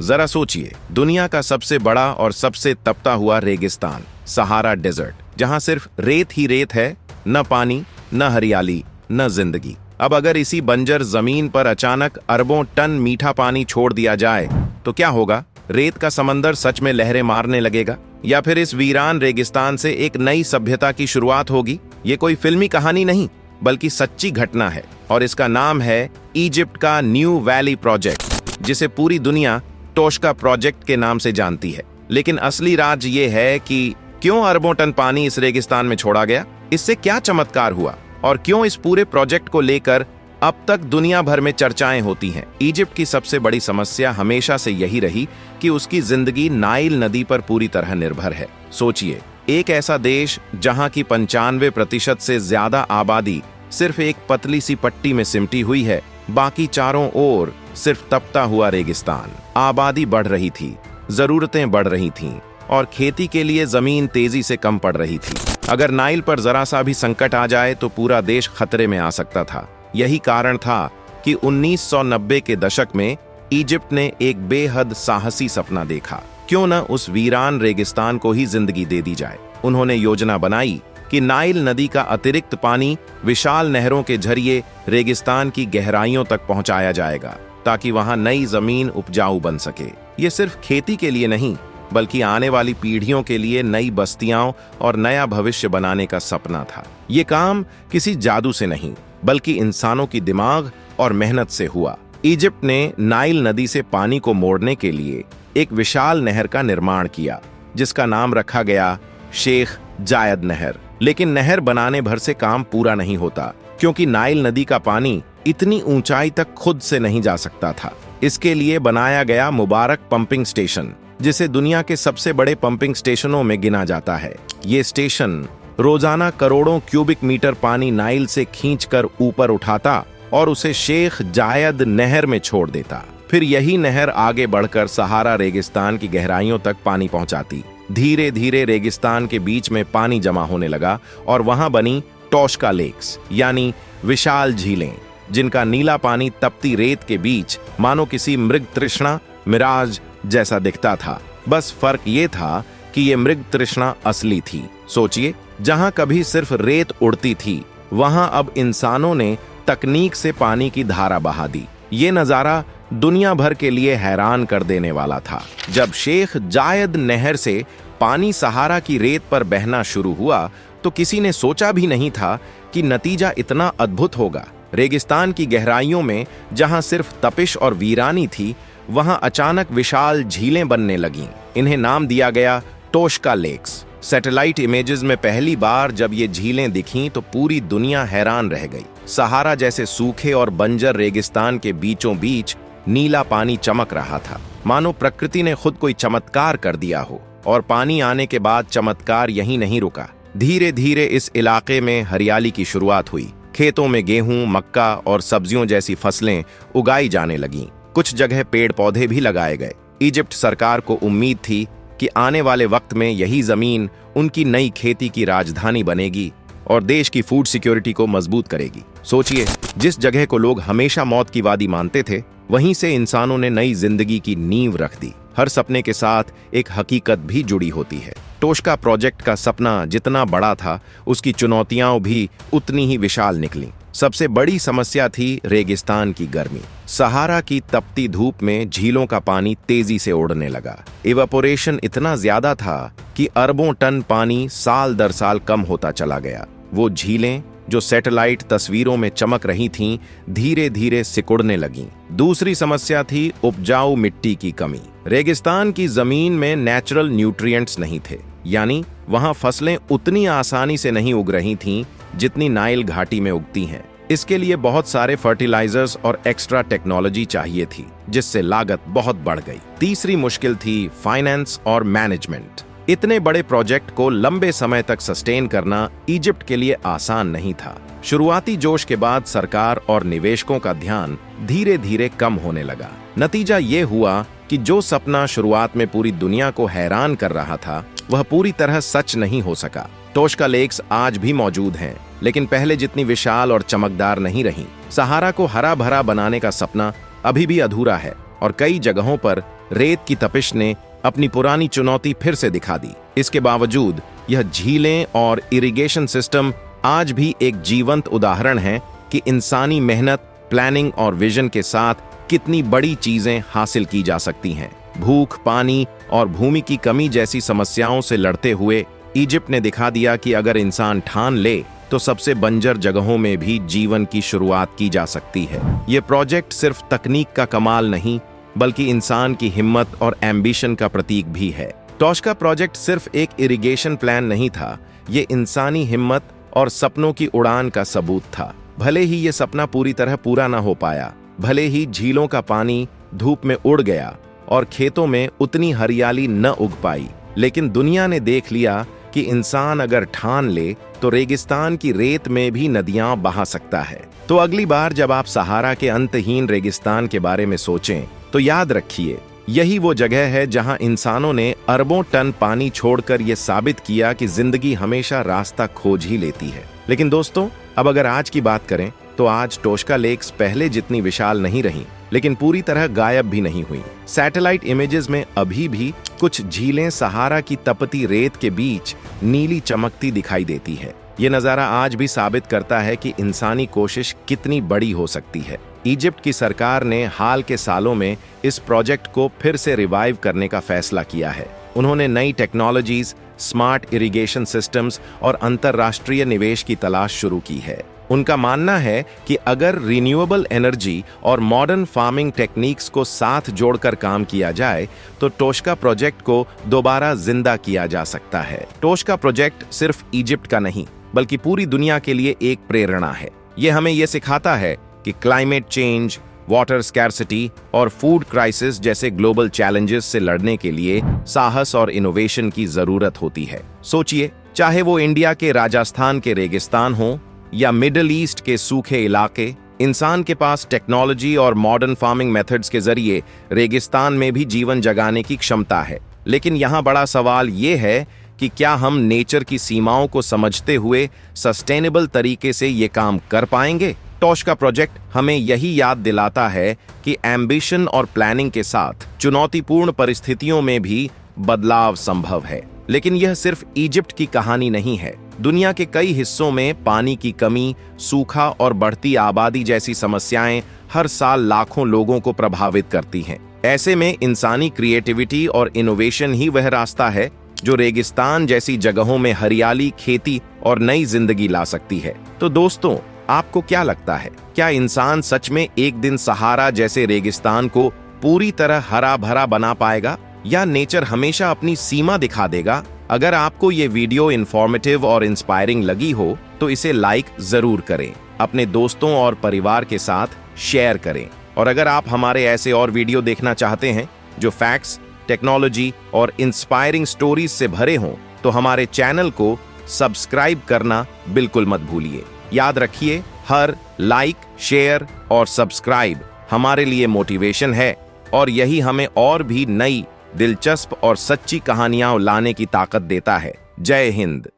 जरा सोचिए, दुनिया का सबसे बड़ा और सबसे तपता हुआ रेगिस्तान, सहारा डेजर्ट, जहां सिर्फ रेत ही रेत है, न पानी, न हरियाली, न जिंदगी। अब अगर इसी बंजर जमीन पर अचानक अरबों टन मीठा पानी छोड़ दिया जाए तो क्या होगा? रेत का समंदर सच में लहरें मारने लगेगा, या फिर इस वीरान रेगिस्तान से एक नई सभ्यता की शुरुआत होगी? ये कोई फिल्मी कहानी नहीं, बल्कि सच्ची घटना है, और इसका नाम है इजिप्ट का न्यू वैली प्रोजेक्ट, जिसे पूरी दुनिया टोशका प्रोजेक्ट के नाम से जानती है। लेकिन असली राज ये है कि क्यों अरबों टन पानी इस रेगिस्तान में छोड़ा गया, इससे क्या चमत्कार हुआ, और क्यों इस पूरे प्रोजेक्ट को लेकर अब तक दुनिया भर में चर्चाएं होती हैं। इजिप्ट की सबसे बड़ी समस्या हमेशा से यही रही कि उसकी जिंदगी नाइल नदी पर पूरी तरह निर्भर है। सोचिए, एक ऐसा देश जहां की 95% से ज्यादा आबादी सिर्फ एक पतली सी पट्टी में सिमटी हुई है, बाकी चारों ओर सिर्फ तपता हुआ रेगिस्तान। आबादी बढ़ रही थी, जरूरतें बढ़ रही थीं, और खेती के लिए जमीन तेजी से कम पड़ रही थी। अगर नाइल पर जरा सा भी संकट आ जाए तो पूरा देश खतरे में आ सकता था। यही कारण था कि 1990 के दशक में इजिप्ट ने एक बेहद साहसी सपना देखा। क्यों न उस वीरान रेगिस्तान को ही जिंदगी दे दी जाए। उन्होंने योजना बनाई कि नाइल नदी का अतिरिक्त पानी विशाल नहरों के जरिए रेगिस्तान की गहराइयों तक पहुंचाया जाएगा, ताकि वहां नई जमीन उपजाऊ बन सके। ये सिर्फ खेती के लिए नहीं, बल्कि आने वाली पीढ़ियों के लिए नई बस्तियां और नया भविष्य बनाने का सपना था। ये काम किसी जादू से नहीं, बल्कि इंसानों की दिमाग और मेहनत से हुआ। इजिप्ट ने नाइल नदी से पानी को मोड़ने के लिए एक विशाल नहर का निर्माण किया, जिसका नाम रखा गया शेख जायद नहर। लेकिन नहर बनाने भर से काम पूरा नहीं होता, क्योंकि नाइल नदी का पानी इतनी ऊंचाई तक खुद से नहीं जा सकता था। इसके लिए बनाया गया मुबारक पंपिंग स्टेशन, जिसे दुनिया के सबसे बड़े पंपिंग स्टेशनों में गिना जाता है। ये स्टेशन रोजाना करोड़ों क्यूबिक मीटर पानी नाइल से खींचकर ऊपर उठाता और उसे शेख जायद नहर में छोड़ देता। फिर यही नहर आगे बढ़कर सहारा रेगिस्तान की गहराइयों तक पानी पहुंचाती। धीरे धीरे रेगिस्तान के बीच में पानी जमा होने लगा और वहां बनी टोशका लेक्स, यानी विशाल झीलें, जिनका नीला पानी तपती रेत के बीच मानो किसी मृग तृष्णा मिराज जैसा दिखता था। बस फर्क ये था कि ये मृग तृष्णा असली थी। सोचिए, जहां कभी सिर्फ रेत उड़ती थी, वहां अब इंसानों ने तकनीक से पानी की धारा बहा दी। ये नजारा दुनिया भर के लिए हैरान कर देने वाला था। जब शेख जायद नहर से पानी सहारा की रेत पर बहना शुरू हुआ तो किसी ने सोचा भी नहीं था कि नतीजा इतना अद्भुत होगा। रेगिस्तान की गहराइयों में जहां सिर्फ तपिश और वीरानी थी, वहां अचानक विशाल झीलें बनने लगीं। इन्हें नाम दिया गया टोशका लेक्स। सैटेलाइट इमेजेस में पहली बार जब ये झीलें दिखीं तो पूरी दुनिया हैरान रह गई। सहारा जैसे सूखे और बंजर रेगिस्तान के बीचों बीच नीला पानी चमक रहा था, मानो प्रकृति ने खुद कोई चमत्कार कर दिया हो। और पानी आने के बाद चमत्कार यहीं नहीं रुका। धीरे धीरे इस इलाके में हरियाली की शुरुआत हुई। खेतों में गेहूं, मक्का और सब्जियों जैसी फसलें उगाई जाने लगीं। कुछ जगह पेड़ पौधे भी लगाए गए। इजिप्ट सरकार को उम्मीद थी कि आने वाले वक्त में यही जमीन उनकी नई खेती की राजधानी बनेगी और देश की फूड सिक्योरिटी को मजबूत करेगी। सोचिए, जिस जगह को लोग हमेशा मौत की वादी मानते थे, वहीं से इंसानों ने नई जिंदगी की नींव रख दी। हर सपने के साथ एक हकीकत भी जुड़ी होती है। टोशका प्रोजेक्ट का सपना जितना बड़ा था, उसकी चुनौतियां भी उतनी ही विशाल निकलीं। सबसे बड़ी समस्या थी रेगिस्तान की गर्मी। सहारा की तपती धूप में झीलों का पानी तेजी से उड़ने लगा। इवेपोरेशन इतना ज्यादा था कि अरबों टन पानी साल दर साल कम होता चला गया। वो झीलें जो सैटेलाइट तस्वीरों में चमक रही थीं, धीरे धीरे सिकुड़ने लगीं। दूसरी समस्या थी उपजाऊ मिट्टी की कमी। रेगिस्तान की जमीन में नेचुरल न्यूट्रिएंट्स नहीं थे, यानी वहां फसलें उतनी आसानी से नहीं उग रही थीं जितनी नाइल घाटी में उगती हैं। इसके लिए बहुत सारे फर्टिलाइजर्स और एक्स्ट्रा टेक्नोलॉजी चाहिए थी, जिससे लागत बहुत बढ़ गई। तीसरी मुश्किल थी फाइनेंस और मैनेजमेंट। इतने बड़े प्रोजेक्ट को लंबे समय तक सस्टेन करना इजिप्ट के लिए आसान नहीं था। शुरुआती जोश के बाद सरकार और निवेशकों का ध्यान धीरे धीरे कम होने लगा। नतीजा ये हुआ कि जो सपना शुरुआत में पूरी दुनिया को हैरान कर रहा था, वह पूरी तरह सच नहीं हो सका। टोशका लेक्स आज भी मौजूद हैं, लेकिन पहले जितनी विशाल और चमकदार नहीं रहीं। सहारा को हरा भरा बनाने का सपना अभी भी अधूरा है। और कई जगहों पर रेत की तपिश ने अपनी पुरानी चुनौती फिर से दिखा दी। इसके बावजूद यह झीलें और इरिगेशन सिस्टम आज भी एक जीवंत उदाहरण है कि इंसानी मेहनत, प्लानिंग और विजन के साथ कितनी बड़ी चीजें हासिल की जा सकती हैं। भूख, पानी और भूमि की कमी जैसी समस्याओं से लड़ते हुए इजिप्ट ने दिखा दिया कि अगर इंसान ठान ले तो सबसे बंजर जगहों में भी जीवन की शुरुआत की जा सकती है। ये प्रोजेक्ट सिर्फ तकनीक का कमाल नहीं, बल्कि इंसान की हिम्मत और एम्बिशन का प्रतीक भी है। टोशका प्रोजेक्ट सिर्फ एक इरिगेशन प्लान नहीं था, ये इंसानी हिम्मत और सपनों की उड़ान का सबूत था। भले ही ये सपना पूरी तरह पूरा ना हो पाया, भले ही झीलों का पानी धूप में उड़ गया और खेतों में उतनी हरियाली न उग पाई, लेकिन दुनिया ने देख लिया कि इंसान अगर ठान ले तो रेगिस्तान की रेत में भी नदियां बहा सकता है। तो अगली बार जब आप सहारा के अंतहीन रेगिस्तान के बारे में सोचें तो याद रखिए, यही वो जगह है जहां इंसानों ने अरबों टन पानी छोड़कर यह साबित किया कि जिंदगी हमेशा रास्ता खोज ही लेती है। लेकिन दोस्तों, अब अगर आज की बात करें तो आज टोशका लेक्स पहले जितनी विशाल नहीं रही, लेकिन पूरी तरह गायब भी नहीं हुई। सैटेलाइट इमेजेस में अभी भी कुछ झीलें सहारा की तपती रेत के बीच नीली चमकती दिखाई देती है। ये नज़ारा आज भी साबित करता है कि इंसानी कोशिश कितनी बड़ी हो सकती है। इजिप्ट की सरकार ने हाल के सालों में इस प्रोजेक्ट को फिर से रिवाइव करने का फैसला किया है। उन्होंने नई टेक्नोलॉजीज, स्मार्ट इरिगेशन सिस्टम्स और अंतर्राष्ट्रीय निवेश की तलाश शुरू की है। उनका मानना है कि अगर रिन्यूएबल एनर्जी और मॉडर्न फार्मिंग टेक्निक्स को साथ जोड़कर काम किया जाए तो टोशका प्रोजेक्ट को दोबारा जिंदा किया जा सकता है। टोशका प्रोजेक्ट सिर्फ इजिप्ट का नहीं, बल्कि पूरी दुनिया के लिए एक प्रेरणा है। यह हमें यह सिखाता है कि क्लाइमेट चेंज, वाटर स्कैर्सिटी और फूड क्राइसिस जैसे ग्लोबल चैलेंजेस से लड़ने के लिए साहस और इनोवेशन की जरूरत होती है। सोचिए, चाहे वो इंडिया के राजस्थान के रेगिस्तान हो या मिडिल ईस्ट के सूखे इलाके, इंसान के पास टेक्नोलॉजी और मॉडर्न फार्मिंग मेथड्स के जरिए रेगिस्तान में भी जीवन जगाने की क्षमता है। लेकिन यहाँ बड़ा सवाल ये है कि क्या हम नेचर की सीमाओं को समझते हुए सस्टेनेबल तरीके से ये काम कर पाएंगे? टोशका प्रोजेक्ट हमें यही याद दिलाता है कि एम्बिशन और प्लानिंग के साथ चुनौतीपूर्ण परिस्थितियों में भी बदलाव संभव है। लेकिन यह सिर्फ इजिप्ट की कहानी नहीं है। दुनिया के कई हिस्सों में पानी की कमी, सूखा और बढ़ती आबादी जैसी समस्याएं हर साल लाखों लोगों को प्रभावित करती हैं। ऐसे में इंसानी क्रिएटिविटी और इनोवेशन ही वह रास्ता है जो रेगिस्तान जैसी जगहों में हरियाली, खेती और नई जिंदगी ला सकती है। तो दोस्तों, आपको क्या लगता है, क्या इंसान सच में एक दिन सहारा जैसे रेगिस्तान को पूरी तरह हरा भरा बना पाएगा, या नेचर हमेशा अपनी सीमा दिखा देगा? अगर आपको ये वीडियो इंफॉर्मेटिव और इंस्पायरिंग लगी हो तो इसे लाइक जरूर करें, अपने दोस्तों और परिवार के साथ शेयर करें। और अगर आप हमारे ऐसे और वीडियो देखना चाहते हैं जो फैक्ट्स, टेक्नोलॉजी और इंस्पायरिंग स्टोरीज से भरे हों, तो हमारे चैनल को सब्सक्राइब करना बिल्कुल मत भूलिए। याद रखिए, हर लाइक, शेयर और सब्सक्राइब हमारे लिए मोटिवेशन है और यही हमें और भी नई, दिलचस्प और सच्ची कहानियां लाने की ताकत देता है। जय हिंद।